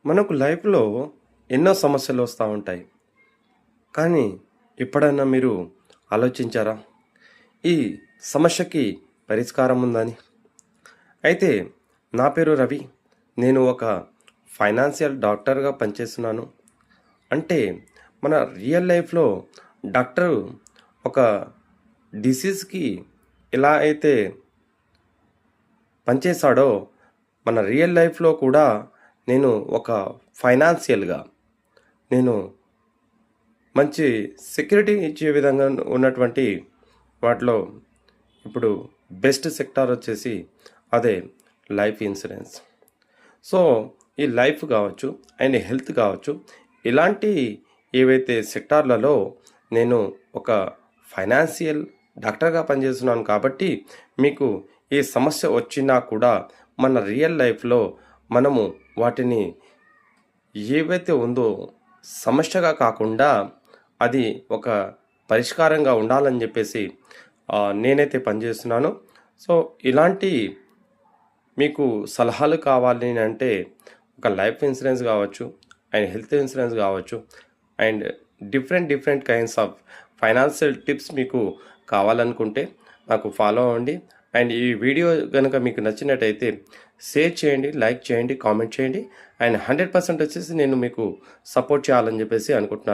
మనకు లైఫ్‌లో ఎన్నో సమస్యలు వస్తూ ఉంటాయి. కానీ ఎప్పుడైనా మీరు ఆలోచించారా? ఈ సమస్యకి పరిష్కారం ఉందని? అయితే నా పేరు రవి. నేను ఒక ఫైనాన్షియల్ డాక్టర్‌గా పనిచేస్తున్నాను. అంటే మన రియల్ లైఫ్‌లో డాక్టరు ఒక డిసీజ్‌కి ఎలా అయితే పనిచేశాడో, మన రియల్ లైఫ్‌లో కూడా నేను ఒక ఫైనాన్షియల్‌గా నేను మంచి సెక్యూరిటీ ఇచ్చే విధంగా ఉన్నటువంటి వాటిలో ఇప్పుడు బెస్ట్ సెక్టార్ వచ్చేసి అదే లైఫ్ ఇన్సూరెన్స్. సో ఈ లైఫ్ కావచ్చు అండ్ హెల్త్ కావచ్చు, ఇలాంటి ఏవైతే సెక్టార్లలో నేను ఒక ఫైనాన్షియల్ డాక్టర్గా పనిచేస్తున్నాను కాబట్టి మీకు ఏ సమస్య వచ్చినా కూడా మన రియల్ లైఫ్లో మనము వాటిని ఏవైతే ఉందో సమస్యగా కాకుండా అది ఒక పరిష్కారంగా ఉండాలని చెప్పేసి నేనైతే పనిచేస్తున్నాను. సో ఇలాంటి మీకు సలహాలు కావాలి అంటే ఒక లైఫ్ ఇన్సూరెన్స్ కావచ్చు అండ్ హెల్త్ ఇన్సూరెన్స్ కావచ్చు and different different kinds of financial tips మీకు కావాలనుకుంటే నాకు ఫాలో అవ్వండి. అండ్ ఈ వీడియో కనుక మీకు నచ్చినట్టయితే షేర్ చేయండి, లైక్ చేయండి, కామెంట్ చేయండి. అండ్ 100% వచ్చేసి నేను మీకు సపోర్ట్ చేయాలని చెప్పేసి అనుకుంటున్నాను.